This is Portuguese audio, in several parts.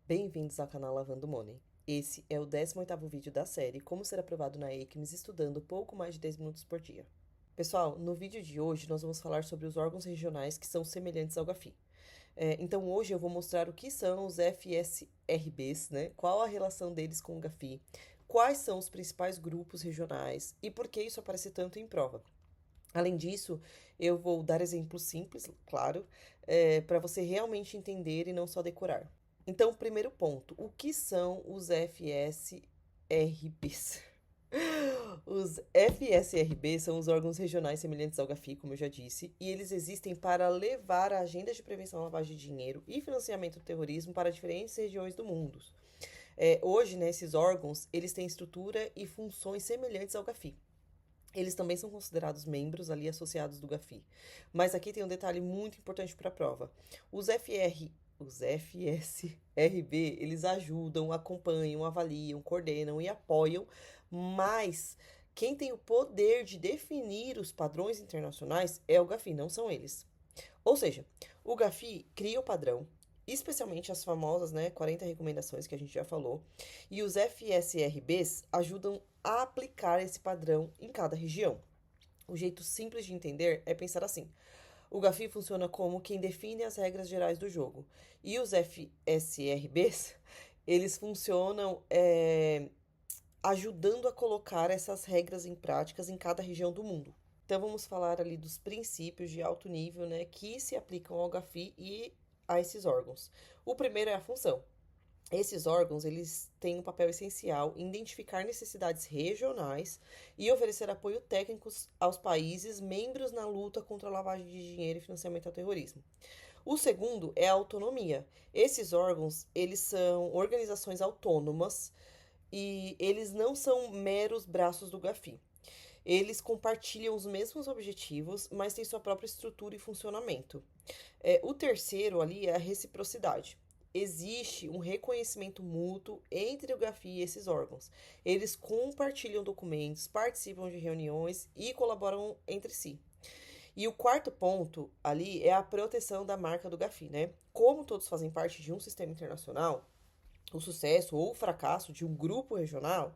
Bem-vindos ao canal Lavando Money. Esse é o 18º vídeo da série Como Ser Aprovado na ECMS estudando pouco mais de 10 minutos por dia. Pessoal, no vídeo de hoje nós vamos falar sobre os órgãos regionais que são semelhantes ao GAFI. Então hoje eu vou mostrar o que são os FSRBs, né? Qual a relação deles com o GAFI, quais são os principais grupos regionais e por que isso aparece tanto em prova. Além disso, eu vou dar exemplos simples, claro, para você realmente entender e não só decorar. Então, primeiro ponto, o que são os FSRBs? Os FSRB são os órgãos regionais semelhantes ao GAFI, como eu já disse, e eles existem para levar a agenda de prevenção à lavagem de dinheiro e financiamento do terrorismo para diferentes regiões do mundo. Hoje, né, esses órgãos, eles têm estrutura e funções semelhantes ao GAFI. Eles também são considerados membros ali associados do GAFI. Mas aqui tem um detalhe muito importante para a prova. Os FSRB, eles ajudam, acompanham, avaliam, coordenam e apoiam, mas quem tem o poder de definir os padrões internacionais é o GAFI, não são eles. Ou seja, o GAFI cria o padrão, especialmente as famosas, né, 40 recomendações que a gente já falou, e os FSRBs ajudam a aplicar esse padrão em cada região. O jeito simples de entender é pensar assim: o GAFI funciona como quem define as regras gerais do jogo, e os FSRBs, eles funcionam ajudando a colocar essas regras em práticas em cada região do mundo. Então vamos falar ali dos princípios de alto nível, né, que se aplicam ao GAFI e a esses órgãos. O primeiro é a função. Esses órgãos, eles têm um papel essencial em identificar necessidades regionais e oferecer apoio técnico aos países membros na luta contra a lavagem de dinheiro e financiamento ao terrorismo. O segundo é a autonomia. Esses órgãos, eles são organizações autônomas e eles não são meros braços do GAFI. Eles compartilham os mesmos objetivos, mas têm sua própria estrutura e funcionamento. O terceiro ali é a reciprocidade. Existe um reconhecimento mútuo entre o GAFI e esses órgãos. Eles compartilham documentos, participam de reuniões e colaboram entre si. E o quarto ponto ali é a proteção da marca do GAFI, né? Como todos fazem parte de um sistema internacional, o sucesso ou o fracasso de um grupo regional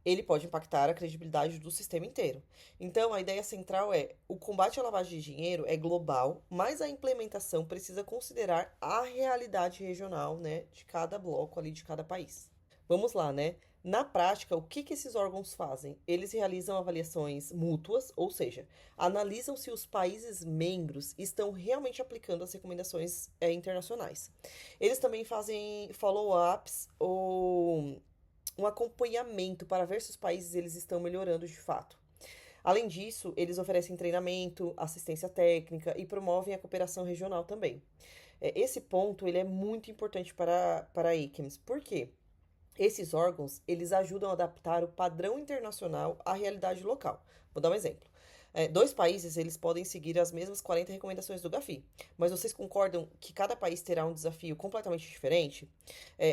ele pode impactar a credibilidade do sistema inteiro. Então, a ideia central é: o combate à lavagem de dinheiro é global, mas a implementação precisa considerar a realidade regional, né, de cada bloco ali, de cada país. Vamos lá, né? Na prática, o que esses órgãos fazem? Eles realizam avaliações mútuas, ou seja, analisam se os países membros estão realmente aplicando as recomendações internacionais. Eles também fazem follow-ups ou um acompanhamento para ver se os países eles estão melhorando de fato. Além disso, eles oferecem treinamento, assistência técnica e promovem a cooperação regional também. Esse ponto ele é muito importante para a ICMS. Por quê? Esses órgãos, eles ajudam a adaptar o padrão internacional à realidade local. Vou dar um exemplo. Dois países, eles podem seguir as mesmas 40 recomendações do GAFI, mas vocês concordam que cada país terá um desafio completamente diferente?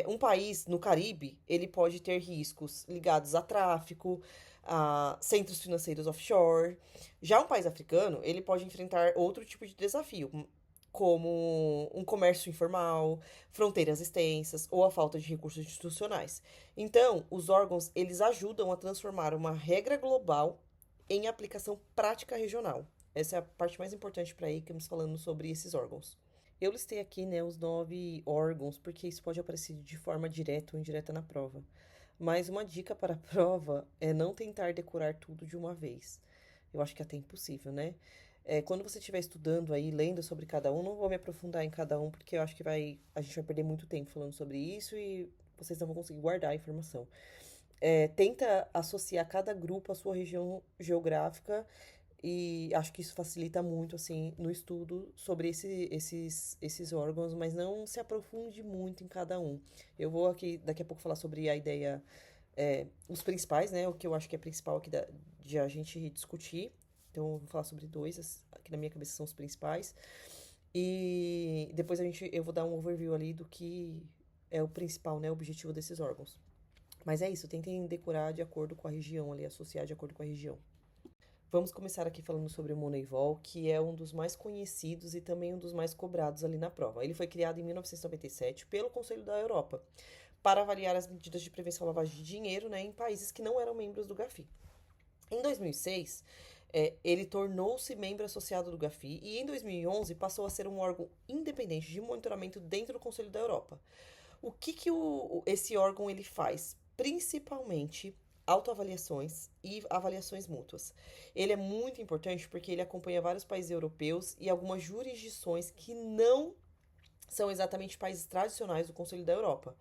Um país no Caribe, ele pode ter riscos ligados a tráfico, a centros financeiros offshore. Já um país africano, ele pode enfrentar outro tipo de desafio, como um comércio informal, fronteiras extensas ou a falta de recursos institucionais. Então, os órgãos, eles ajudam a transformar uma regra global em aplicação prática regional. Essa é a parte mais importante para a ICAMS falando sobre esses órgãos. Eu listei aqui, né, os 9 órgãos, porque isso pode aparecer de forma direta ou indireta na prova. Mas uma dica para a prova é não tentar decorar tudo de uma vez. Eu acho que é até impossível, né? Quando você estiver estudando aí, lendo sobre cada um, não vou me aprofundar em cada um, porque eu acho que a gente vai perder muito tempo falando sobre isso e vocês não vão conseguir guardar a informação. Tenta associar cada grupo à sua região geográfica e acho que isso facilita muito, assim, no estudo sobre esses órgãos, mas não se aprofunde muito em cada um. Eu vou aqui, daqui a pouco, falar sobre a ideia, os principais, né? O que eu acho que é principal aqui de a gente discutir. Então, eu vou falar sobre dois, aqui na minha cabeça são os principais. E depois eu vou dar um overview ali do que é o principal, né? O objetivo desses órgãos. Mas é isso, tentem decorar de acordo com a região ali, associar de acordo com a região. Vamos começar aqui falando sobre o Moneyball, que é um dos mais conhecidos e também um dos mais cobrados ali na prova. Ele foi criado em 1997 pelo Conselho da Europa para avaliar as medidas de prevenção à lavagem de dinheiro, né, em países que não eram membros do GAFI. Em 2006, ele tornou-se membro associado do GAFI e em 2011 passou a ser um órgão independente de monitoramento dentro do Conselho da Europa. O que que esse órgão ele faz? Principalmente autoavaliações e avaliações mútuas. Ele é muito importante porque ele acompanha vários países europeus e algumas jurisdições que não são exatamente países tradicionais do Conselho da Europa.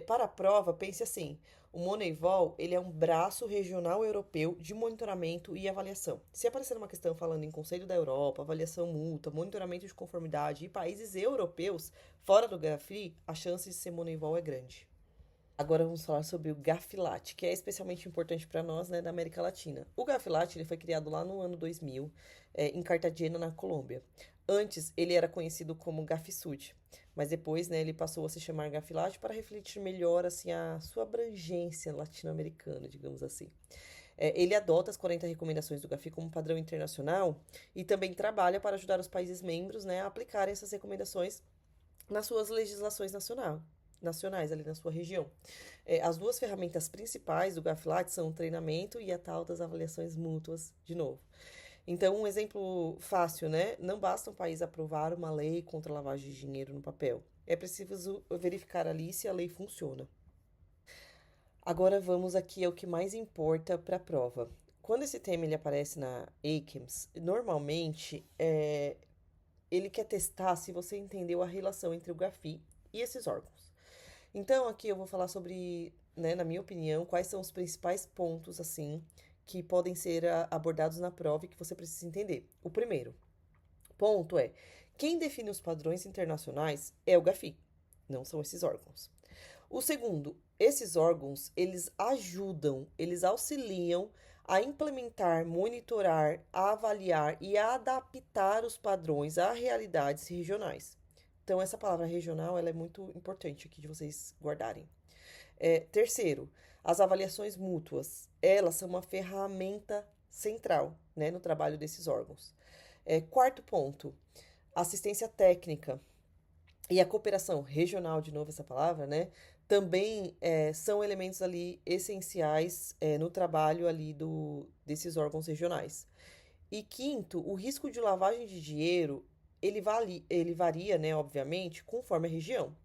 Para a prova, pense assim: o Moneyval ele é um braço regional europeu de monitoramento e avaliação. Se aparecer uma questão falando em Conselho da Europa, avaliação mútua, monitoramento de conformidade e países europeus fora do GAFI, a chance de ser Moneyval é grande. Agora vamos falar sobre o Gafilat, que é especialmente importante para nós, né, da América Latina. O Gafilat ele foi criado lá no ano 2000, em Cartagena, na Colômbia. Antes, ele era conhecido como Gafisud, mas depois, né, ele passou a se chamar Gafilat para refletir melhor assim a sua abrangência latino-americana, digamos assim. Ele adota as 40 recomendações do GAFI como padrão internacional e também trabalha para ajudar os países membros, né, a aplicarem essas recomendações nas suas legislações nacionais ali na sua região. As duas ferramentas principais do GAFLAT são o treinamento e a tal das avaliações mútuas, de novo. Então, um exemplo fácil, né? Não basta um país aprovar uma lei contra a lavagem de dinheiro no papel. É preciso verificar ali se a lei funciona. Agora vamos aqui ao que mais importa para a prova. Quando esse tema ele aparece na ACAMS, normalmente ele quer testar se você entendeu a relação entre o GAFI e esses órgãos. Então, aqui eu vou falar sobre, né, na minha opinião, quais são os principais pontos, assim, que podem ser abordados na prova e que você precisa entender. O primeiro ponto é: quem define os padrões internacionais é o GAFI, não são esses órgãos. O segundo, esses órgãos, eles ajudam, eles auxiliam a implementar, monitorar, a avaliar e a adaptar os padrões a realidades regionais. Então, essa palavra regional ela é muito importante aqui de vocês guardarem. Terceiro, as avaliações mútuas. Elas são uma ferramenta central, né, no trabalho desses órgãos. Quarto ponto, assistência técnica e a cooperação regional, de novo essa palavra, né, também são elementos ali essenciais no trabalho ali desses órgãos regionais. E quinto, o risco de lavagem de dinheiro ele varia, né, obviamente, conforme a região.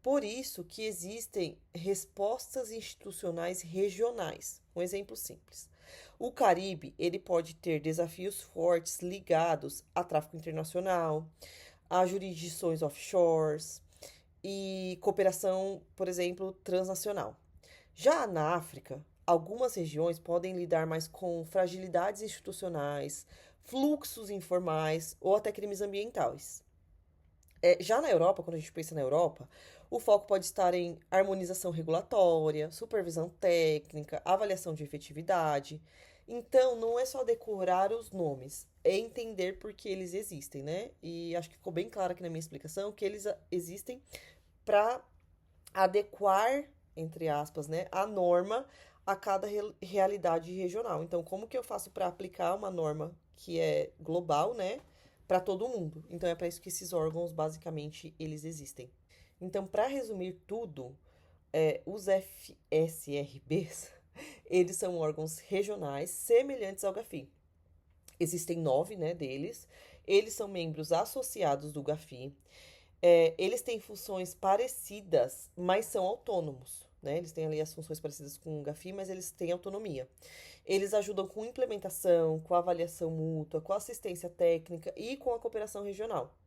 Por isso que existem respostas institucionais regionais. Um exemplo simples. O Caribe, ele pode ter desafios fortes ligados a tráfico internacional, a jurisdições offshores e cooperação, por exemplo, transnacional. Já na África, algumas regiões podem lidar mais com fragilidades institucionais, fluxos informais ou até crimes ambientais. Já na Europa, quando a gente pensa na Europa, o foco pode estar em harmonização regulatória, supervisão técnica, avaliação de efetividade. Então, não é só decorar os nomes, é entender por que eles existem, né? E acho que ficou bem claro aqui na minha explicação que eles existem para adequar, entre aspas, né, a norma a cada realidade regional. Então, como que eu faço para aplicar uma norma que é global, né, para todo mundo? Então, é para isso que esses órgãos, basicamente, eles existem. Então, para resumir tudo, os FSRBs, eles são órgãos regionais semelhantes ao GAFI. Existem 9, né, deles. Eles são membros associados do GAFI. Eles têm funções parecidas, mas são autônomos, né? Eles têm ali as funções parecidas com o GAFI, mas eles têm autonomia. Eles ajudam com implementação, com avaliação mútua, com assistência técnica e com a cooperação regional.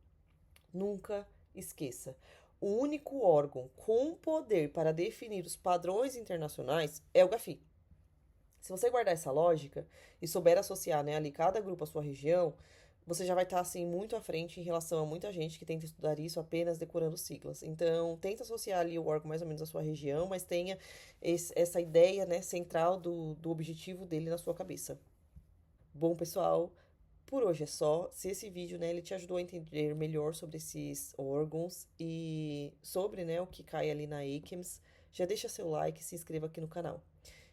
Nunca esqueça, o único órgão com poder para definir os padrões internacionais é o GAFI. Se você guardar essa lógica e souber associar, né, ali cada grupo à sua região, você já vai estar assim muito à frente em relação a muita gente que tenta estudar isso apenas decorando siglas. Então, tenta associar ali o órgão mais ou menos à sua região, mas tenha essa ideia, né, central do objetivo dele na sua cabeça. Bom, pessoal, por hoje é só. Se esse vídeo, né, ele te ajudou a entender melhor sobre esses órgãos e sobre, né, o que cai ali na ACAMS, já deixa seu like e se inscreva aqui no canal.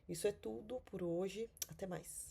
Isso é tudo por hoje. Até mais.